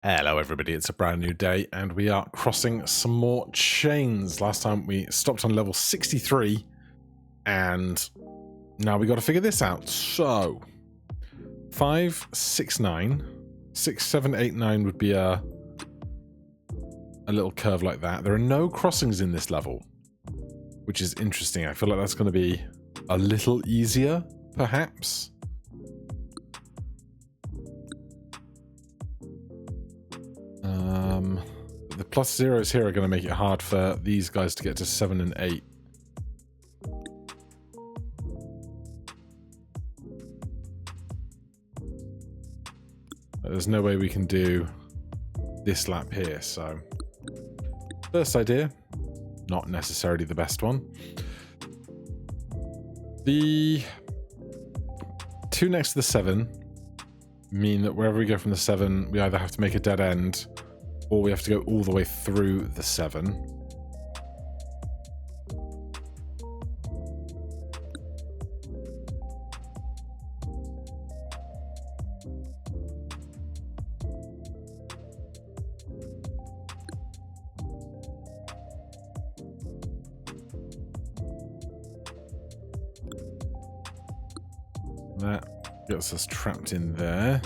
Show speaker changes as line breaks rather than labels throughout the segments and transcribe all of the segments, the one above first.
Hello everybody, it's a brand new day and we are crossing some more chains. Last time we stopped on level 63 and now we got to figure this out. So 5, 6, 9, 6, 7, 8, 9 would be a little curve like that. There are no crossings in this level, which is interesting. I feel like that's going to be a little easier, perhaps. The plus zeros here are going to make it hard for these guys to get to 7 and 8. There's no way we can do this lap here, so first idea, not necessarily the best one. The 2 next to the 7 mean that wherever we go from the 7, we either have to make a dead end or we have to go all the way through the 7. That gets us trapped in there.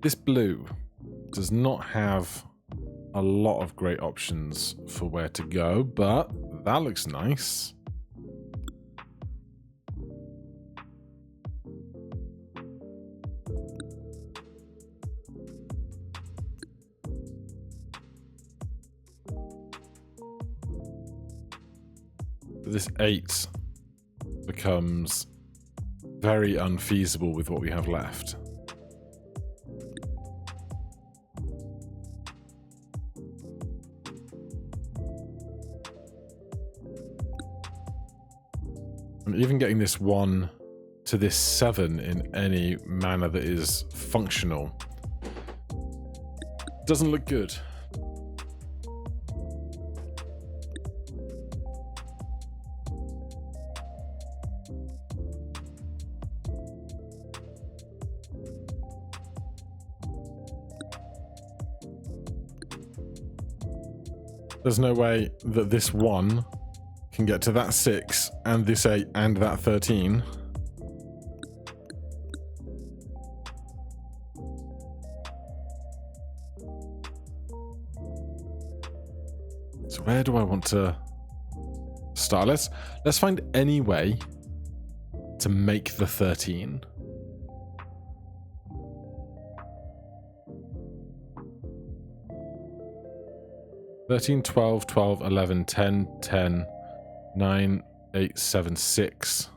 This blue does not have a lot of great options for where to go, but that looks nice. This 8 becomes very unfeasible with what we have left. And even getting this 1 to this 7 in any manner that is functional doesn't look good. There's no way that this 1 can get to that 6 and this 8 and that 13. So where do I want to start? Let's find any way to make the 13. Thirteen, 12, 12, 11, 10, 10, 9, 8, 7, 6.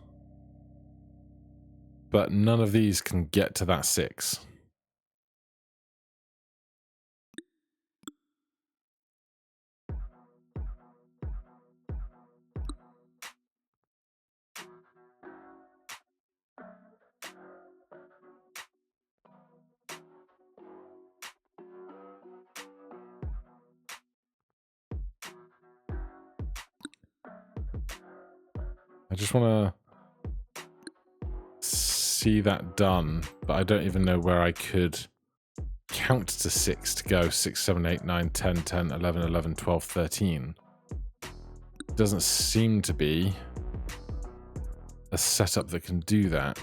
But none of these can get to that 6. I just want to see that done, but I don't even know where I could count to 6 to go 6, 7, 8, 9, 10, 10, 11, 11, 12, 13. Doesn't seem to be a setup that can do that.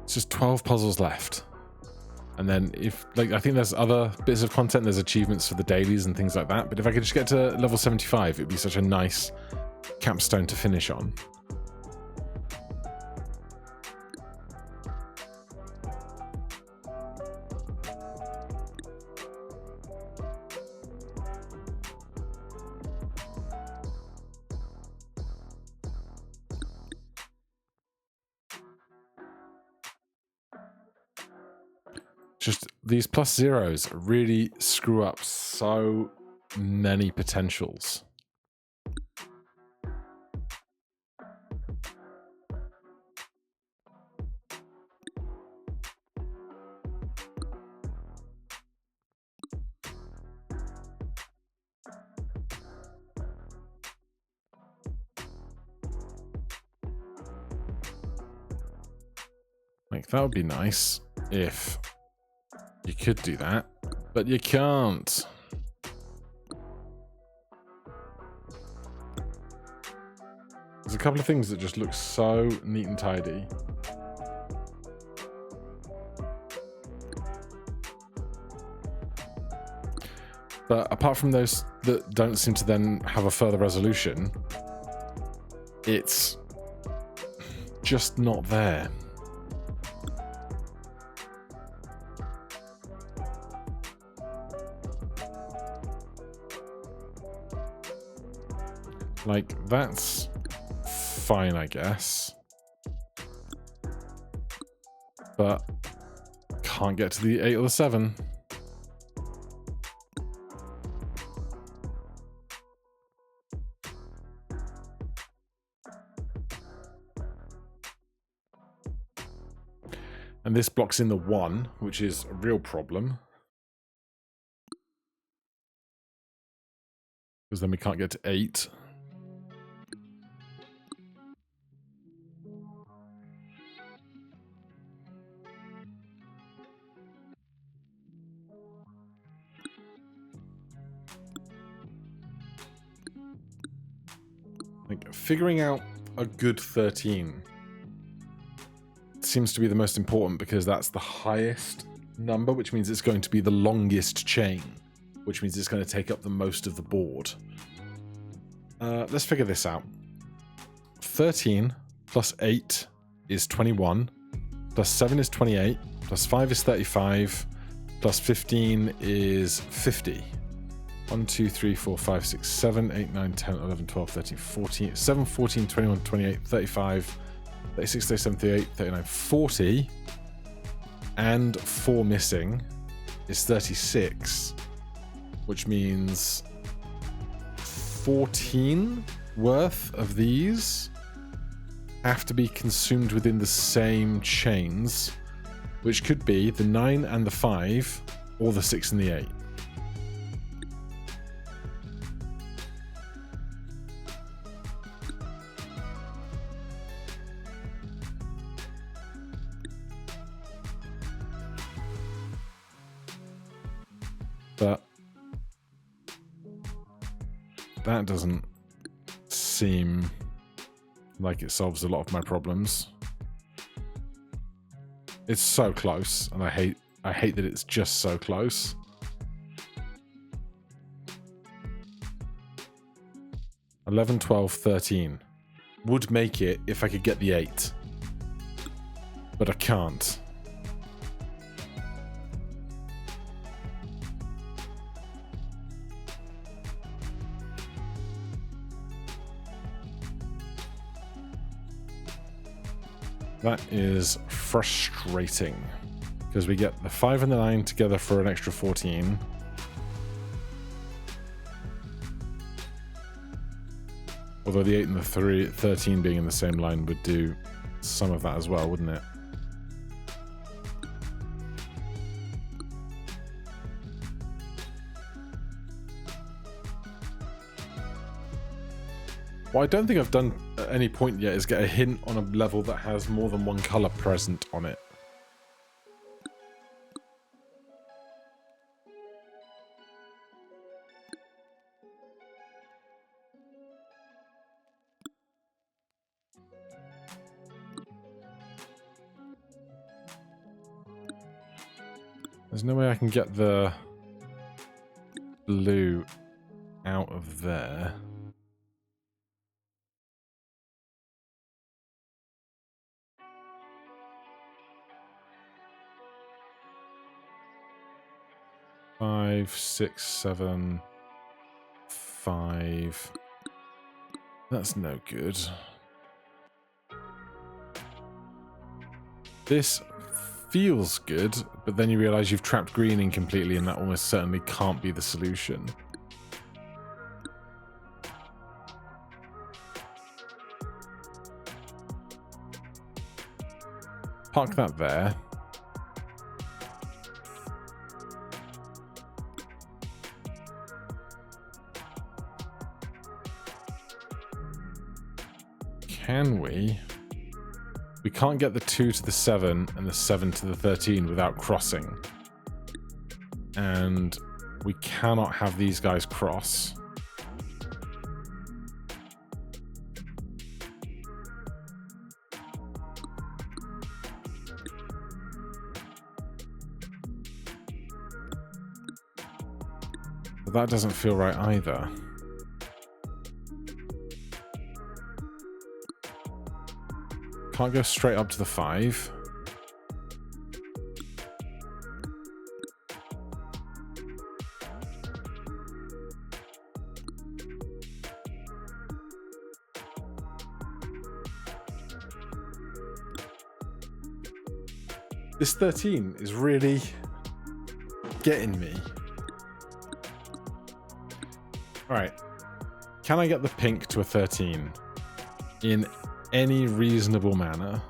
It's just 12 puzzles left. And then if, like, I think there's other bits of content, there's achievements for the dailies and things like that. But if I could just get to level 75, it'd be such a nice capstone to finish on. Just these plus zeros really screw up so many potentials. Like, that would be nice if you could do that, but you can't. There's a couple of things that just look so neat and tidy. But apart from those that don't seem to then have a further resolution, it's just not there. Like, that's fine, I guess. But can't get to the 8 or the 7. And this blocks in the 1, which is a real problem. Because then we can't get to 8. Like, figuring out a good 13 seems to be the most important, because that's the highest number, which means it's going to be the longest chain, which means it's going to take up the most of the board. Let's figure this out. 13 plus 8 is 21, plus 7 is 28, plus 5 is 35, plus 15 is 50. 1, 2, 3, 4, 5, 6, 7, 8, 9, 10, 11, 12, 13, 14, 7, 14, 21, 28, 35, 36, 37, 38, 39, 40, and 4 missing is 36, which means 14 worth of these have to be consumed within the same chains, which could be the 9 and the 5, or the 6 and the 8. But that doesn't seem like it solves a lot of my problems. It's so close, and I hate that it's just so close. – 11, 12, 13 would make it if I could get the 8, but I can't. That is frustrating, because we get the 5 and the 9 together for an extra 14. Although the 8 and the 13 being in the same line would do some of that as well, wouldn't it? What I don't think I've done at any point yet is get a hint on a level that has more than one colour present on it. There's no way I can get the blue out of there. Five, 6, 7, 5. That's no good. This feels good, but then you realize you've trapped green in completely, and that almost certainly can't be the solution. Park that there. Can we We can't get the 2 to the 7 and the 7 to the 13 without crossing. And we cannot have these guys cross. But that doesn't feel right either. Can't go straight up to the 5. This 13 is really getting me. Alright. Can I get the pink to a 13 in any reasonable manner?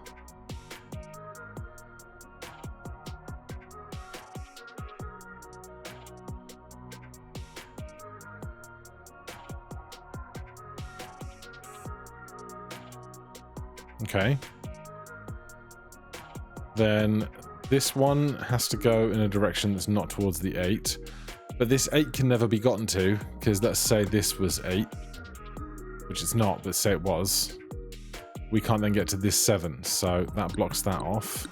Okay. Then this one has to go in a direction that's not towards the 8. But this 8 can never be gotten to, because let's say this was 8, which it's not, but say it was. We can't then get to this 7, so that blocks that off.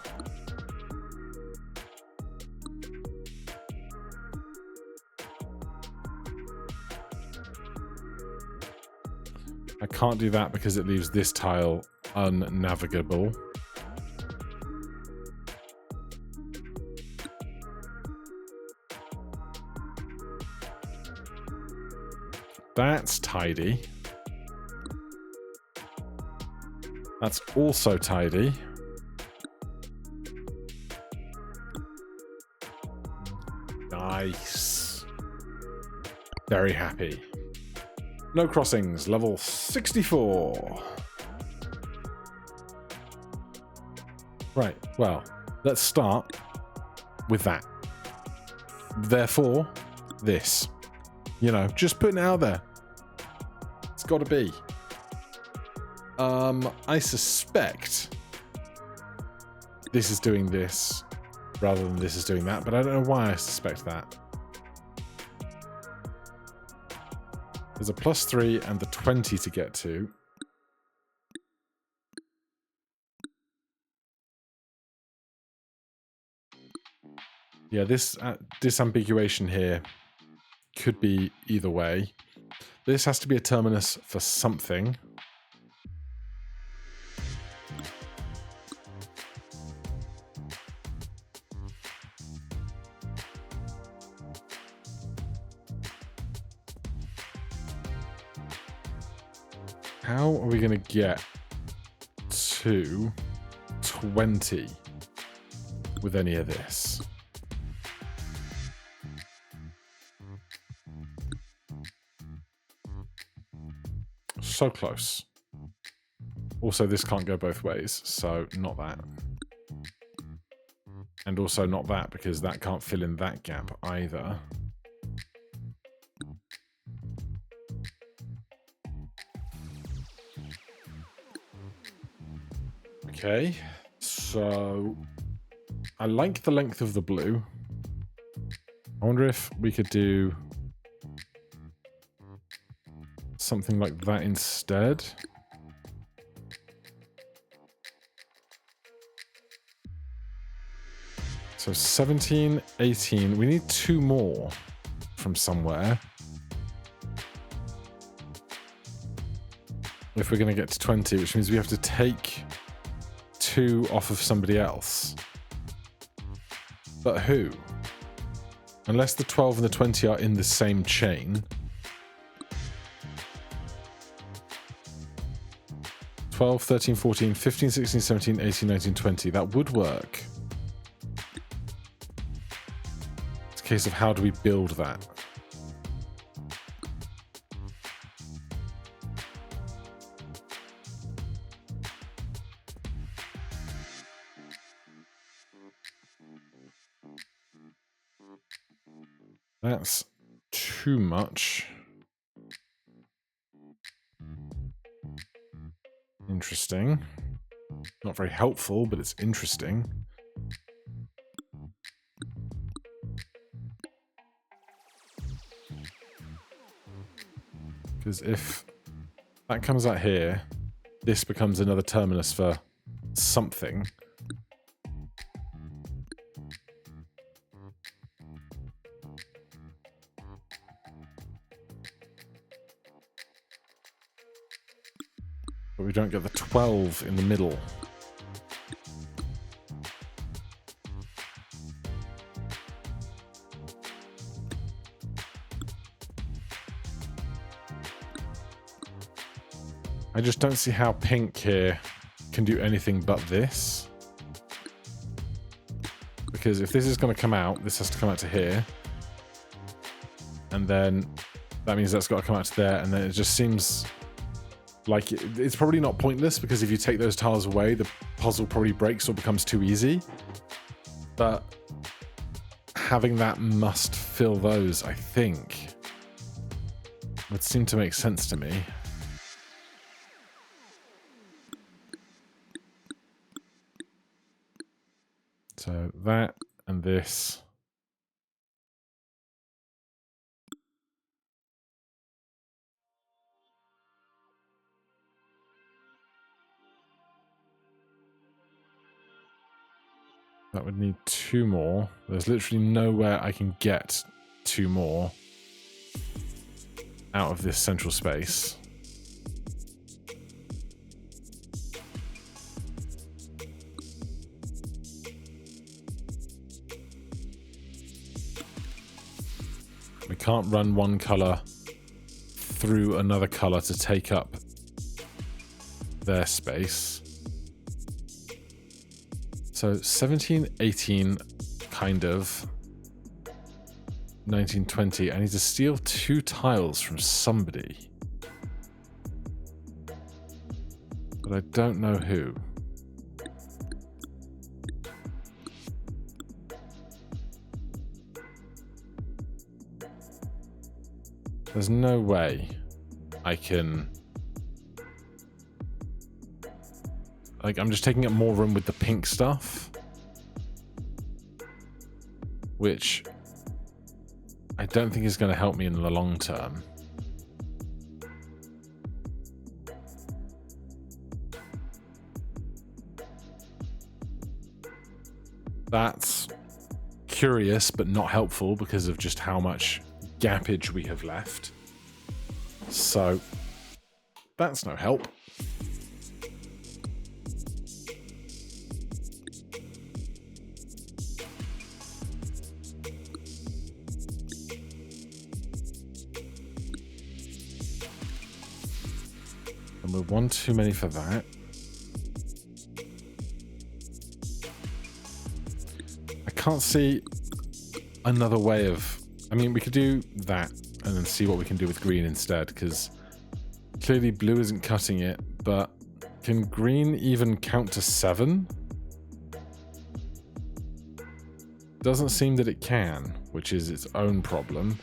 I can't do that because it leaves this tile unnavigable. That's tidy. That's also tidy. Nice. Very happy. No crossings, level 64. Right, well, let's start with that. Therefore, this. You know, just putting it out there. It's got to be. I suspect this is doing this rather than this is doing that, but I don't know why I suspect that. There's a +3 and the 20 to get to. Yeah, this disambiguation here could be either way. This has to be a terminus for something. How are we going to get to 20 with any of this? So close. Also, this can't go both ways, so not that. And also not that, because that can't fill in that gap either. Okay, so I like the length of the blue. I wonder if we could do something like that instead. So 17, 18. We need 2 more from somewhere if we're going to get to 20, which means we have to take 2 off of somebody else. But who? Unless the 12 and the 20 are in the same chain. 12, 13, 14, 15, 16, 17, 18, 19, 20. That would work. It's a case of how do we build that? That's too much. Interesting. Not very helpful, but it's interesting. Because if that comes out here, this becomes another terminus for something. But we don't get the 12 in the middle. I just don't see how pink here can do anything but this. Because if this is going to come out, this has to come out to here. And then that means that's got to come out to there. And then it just seems like it's probably not pointless, because if you take those tiles away, the puzzle probably breaks or becomes too easy. But having that must fill those, I think, would seem to make sense to me. So that and this. That would need 2 more. There's literally nowhere I can get 2 more out of this central space. We can't run one colour through another colour to take up their space. So 17, 18, kind of. 19, 20. I need to steal 2 tiles from somebody. But I don't know who. There's no way I can... Like, I'm just taking up more room with the pink stuff. Which I don't think is going to help me in the long term. That's curious, but not helpful because of just how much gappage we have left. So that's no help. And we're 1 too many for that. I can't see another way of... I mean, we could do that and then see what we can do with green instead, because clearly blue isn't cutting it, but can green even count to 7? Doesn't seem that it can, which is its own problem.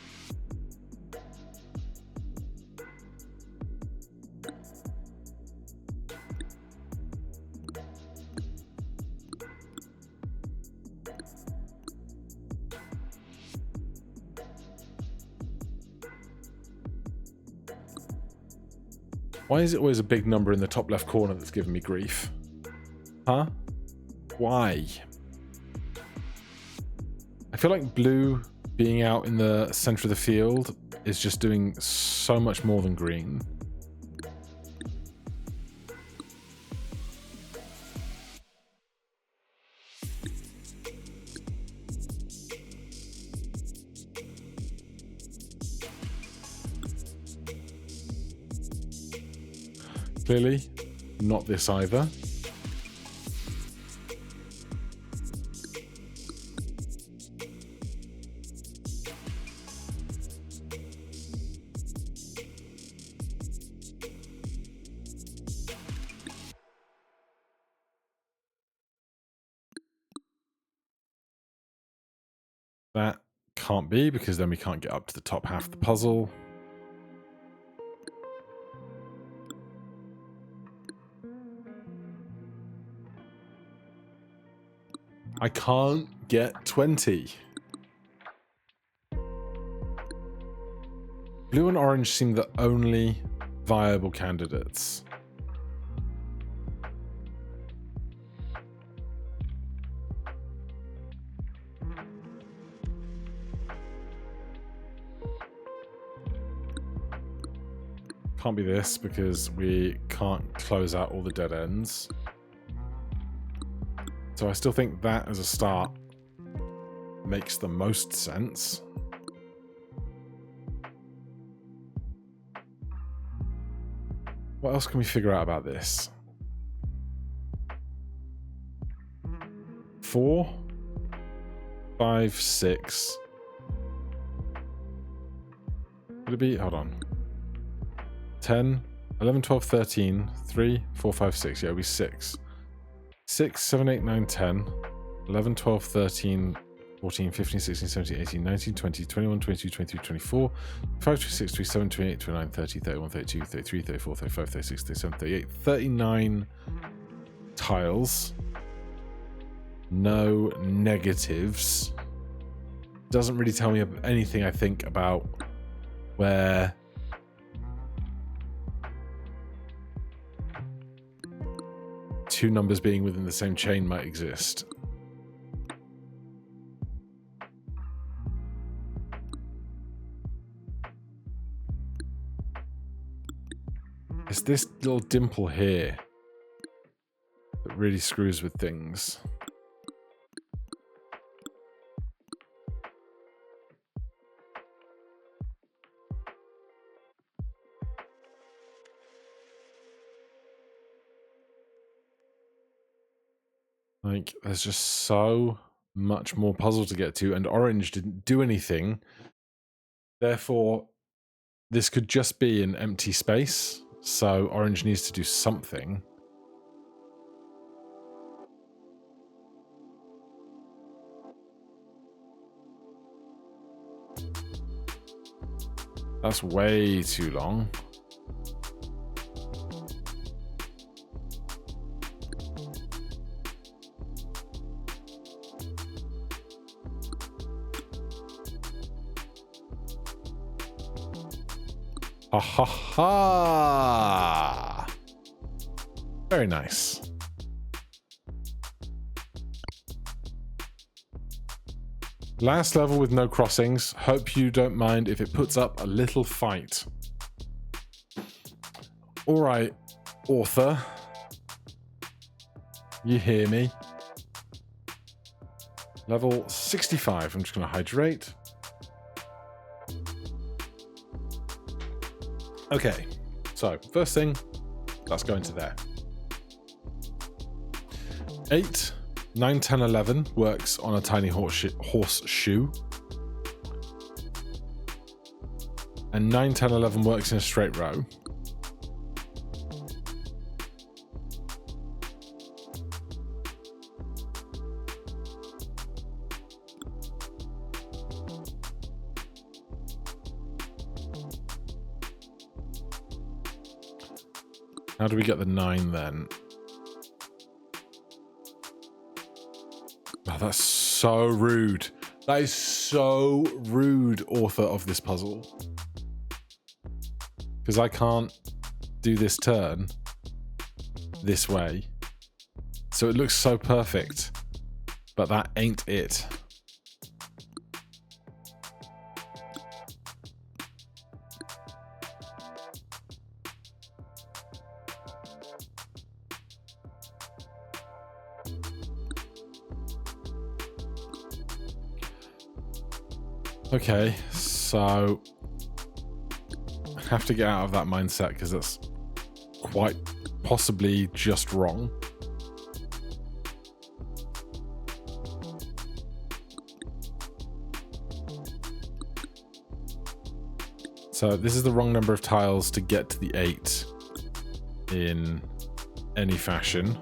Why is it always a big number in the top left corner that's giving me grief? Huh? Why? I feel like blue being out in the center of the field is just doing so much more than green. Clearly, not this either. That can't be, because then we can't get up to the top half of the puzzle. I can't get 20. Blue and orange seem the only viable candidates. Can't be this because we can't close out all the dead ends. So I still think that as a start makes the most sense. What else can we figure out about this? 4, 5, 6. Would it be? Hold on. 10, 11, 12, 13, 3, 4, 5, 6. Yeah, it'll be 6. 6, 7, 8, 9, 10, 11, 12, 13, 14, 15, 16, 17, 18, 19, 20, 21, 22, 23, 24, 25, 26, 27, 28, 29, 30, 31, 32, 33, 34, 35, 36, 37, 38, 39 tiles. No negatives. Doesn't really tell me anything, I think, about where two numbers being within the same chain might exist. It's this little dimple here that really screws with things. Like, there's just so much more puzzle to get to, and orange didn't do anything. Therefore, this could just be an empty space, so orange needs to do something. That's way too long. Ha ha ha! Very nice. Last level with no crossings. Hope you don't mind if it puts up a little fight. Alright, author. You hear me? Level 65. I'm just going to hydrate. Okay, so first thing, let's go into there. 8, 9, 10, 11 works on a tiny horseshoe. And 9, 10, 11 works in a straight row. How do we get the 9 then? Oh, that's so rude. That is so rude, author of this puzzle. Because I can't do this turn this way. So it looks so perfect. But that ain't it. Okay, so I have to get out of that mindset because that's quite possibly just wrong. So this is the wrong number of tiles to get to the 8 in any fashion,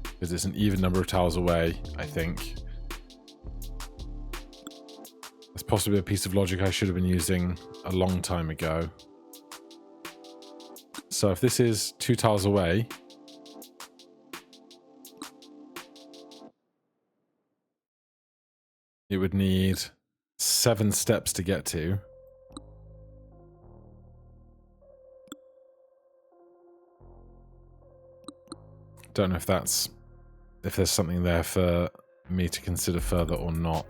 because it's an even number of tiles away, I think. That's possibly a piece of logic I should have been using a long time ago. So if this is 2 tiles away, it would need 7 steps to get to. Don't know if there's something there for me to consider further or not.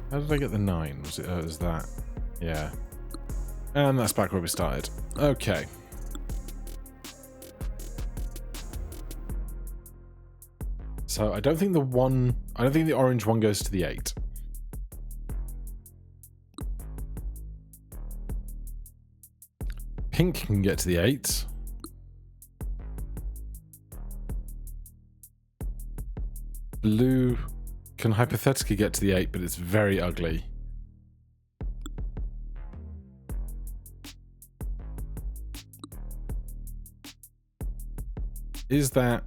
How did I get the 9? Was that? Yeah. And that's back where we started. Okay. So I don't think the orange one goes to the 8. Pink can get to the 8. Blue can hypothetically get to the 8, but it's very ugly. Is that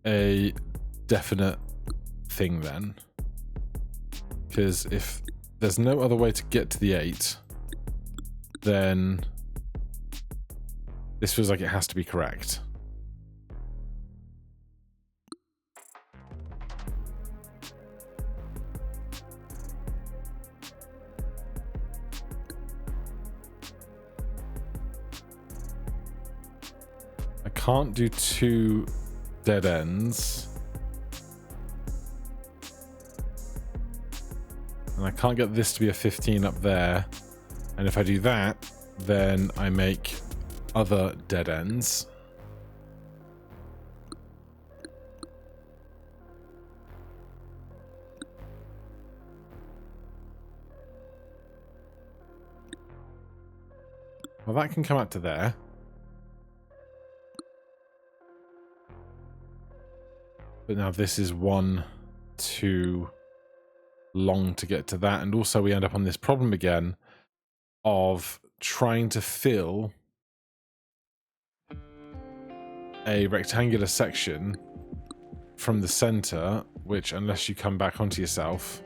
a definite thing then? Because if there's no other way to get to the 8, then this feels like it has to be correct. I can't do 2 dead ends. And I can't get this to be a 15 up there. And if I do that, then I make other dead ends. Well, that can come out to there. But now this is 1 too long to get to that. And also we end up on this problem again of trying to fill a rectangular section from the center, which, unless you come back onto yourself,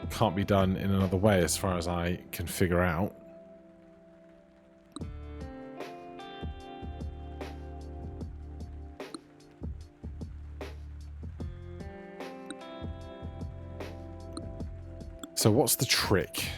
can't be done in another way as far as I can figure out. So what's the trick?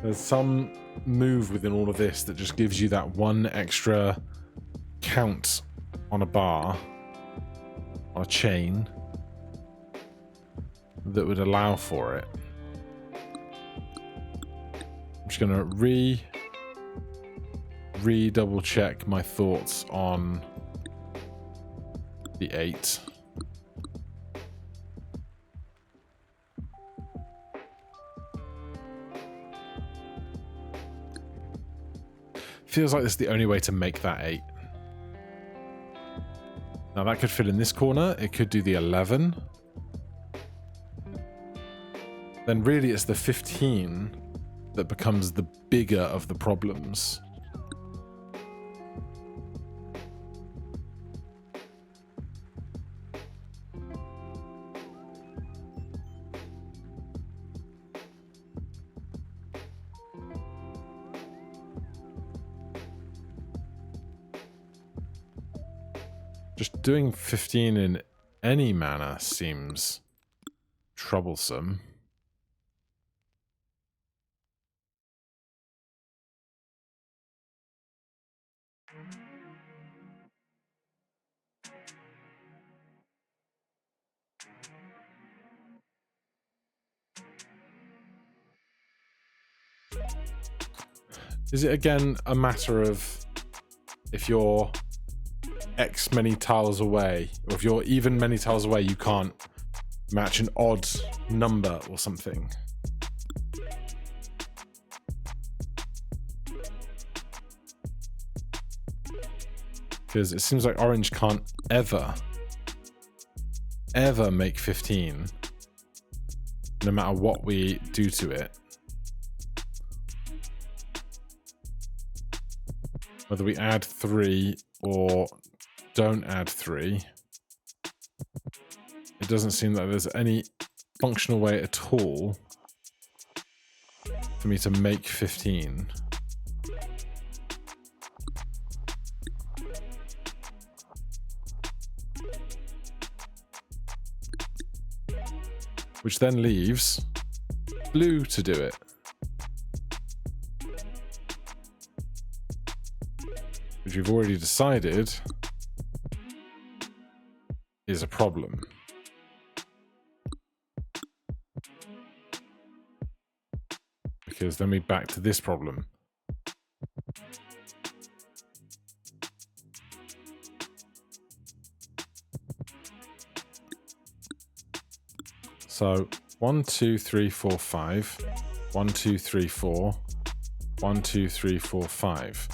There's some move within all of this that just gives you that 1 extra count on a bar, on a chain, that would allow for it. I'm just going to double check my thoughts on the 8. Feels like this is the only way to make that 8. Now that could fit in this corner. It could do the 11. Then really it's the 15 that becomes the bigger of the problems. Just doing 15 in any manner seems troublesome. Is it again a matter of if you're X many tiles away, or if you're even many tiles away, you can't match an odd number or something? Because it seems like orange can't ever ever make 15, no matter what we do to it. Whether we add 3 or don't add 3, it doesn't seem like there's any functional way at all for me to make 15. Which then leaves blue to do it. Which we've already decided is a problem. Because then we're back to this problem. So 1, 2, 3, 4, 5. 1, 2, 3, 4. 1, 2, 3, 4, 5.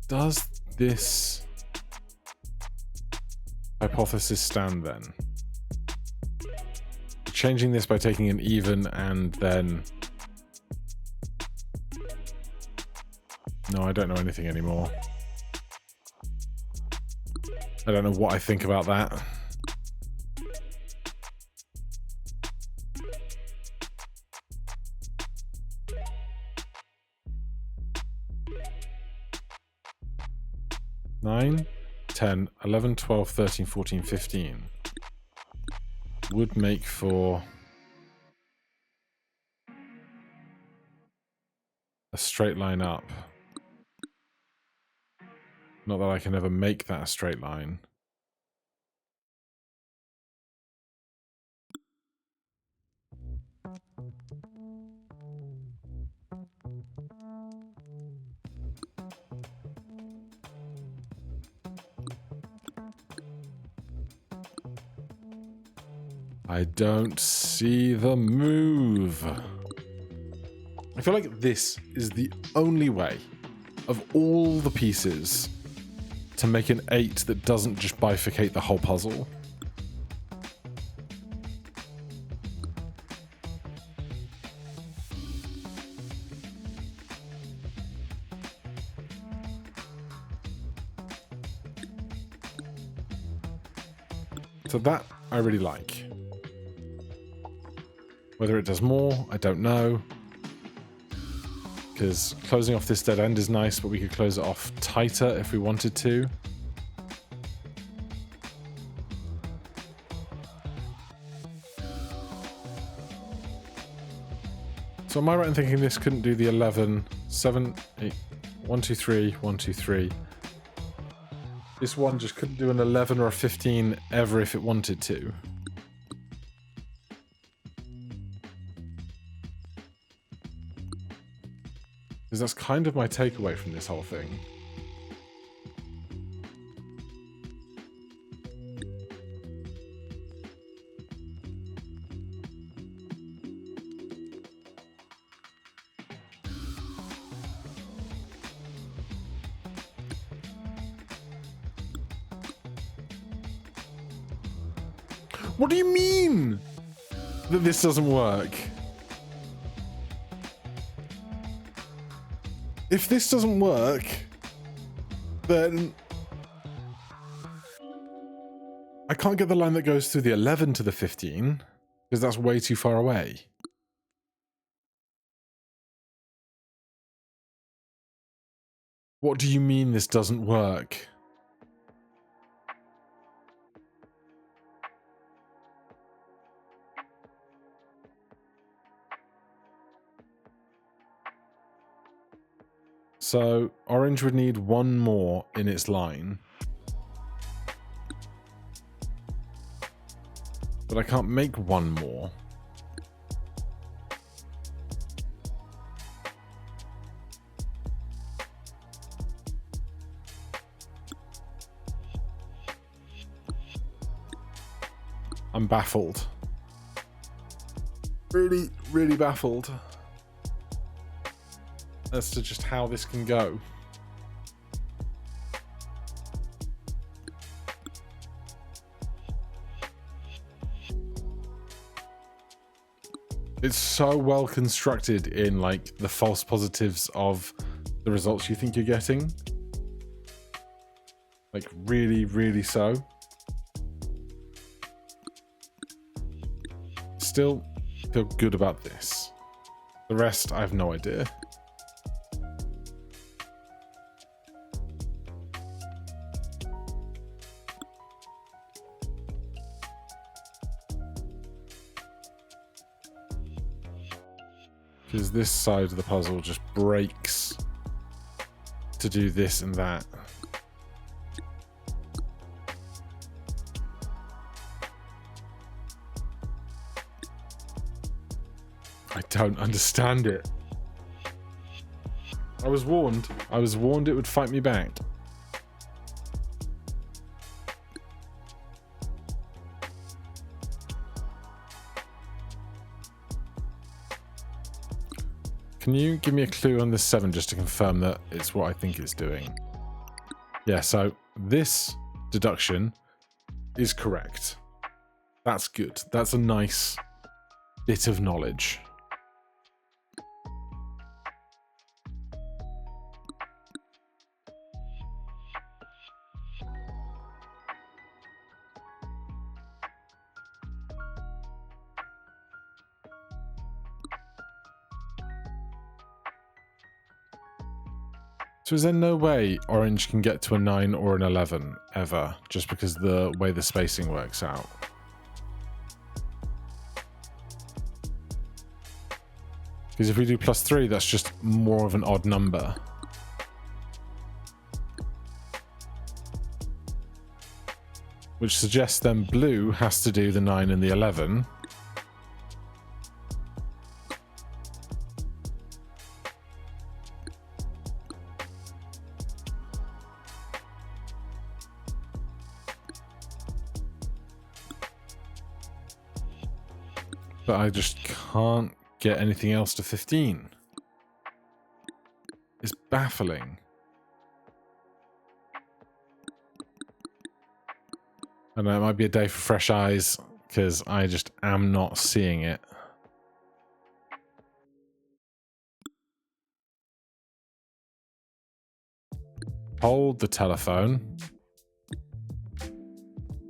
Does this hypothesis stand then? Changing this by taking an even and then... No, I don't know anything anymore. I don't know what I think about that. Nine, 10, 11, 12, 13, 14, 15 would make for a straight line up. Not that I can ever make that a straight line. I don't see the move. I feel like this is the only way of all the pieces to make an 8 that doesn't just bifurcate the whole puzzle. So that I really like. Whether it does more, I don't know. Because closing off this dead end is nice, but we could close it off tighter if we wanted to. So am I right in thinking this couldn't do the 11, 7, 8, 1, 2, 3, 1, 2, 3. This one just couldn't do an 11 or a 15 ever if it wanted to. Because that's kind of my takeaway from this whole thing. What do you mean that this doesn't work? If this doesn't work, then I can't get the line that goes through the 11 to the 15, because that's way too far away. What do you mean this doesn't work? So, orange would need one more in its line. But I can't make one more. I'm baffled. Really, really baffled as to just how this can go. It's so well constructed in like the false positives of the results you think you're getting. Like really, really so. Still feel good about this. The rest, I have no idea. Because this side of the puzzle just breaks to do this and that. I don't understand it. I was warned. I was warned it would fight me back. Can you give me a clue on this 7 just to confirm that it's what I think it's doing? Yeah, so this deduction is correct. That's good. That's a nice bit of knowledge. So is there no way orange can get to a 9 or an 11 ever, just because the way the spacing works out? Because if we do +3, that's just more of an odd number. Which suggests then blue has to do the 9 and the 11. But I just can't get anything else to 15. It's baffling. I know it might be a day for fresh eyes, because I just am not seeing it. Hold the telephone.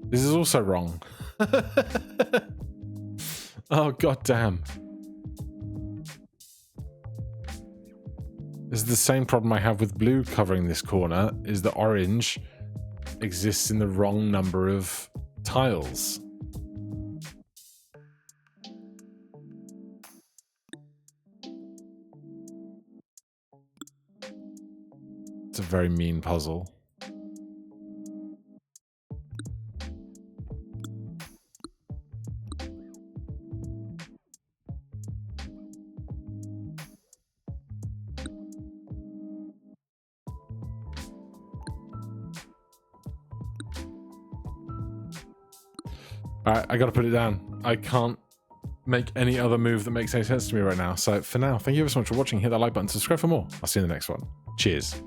This is also wrong. Oh, goddamn. This is the same problem I have with blue covering this corner, is that orange exists in the wrong number of tiles. It's a very mean puzzle. Alright, I gotta put it down. I can't make any other move that makes any sense to me right now. So for now, thank you ever so much for watching. Hit that like button, subscribe for more. I'll see you in the next one. Cheers.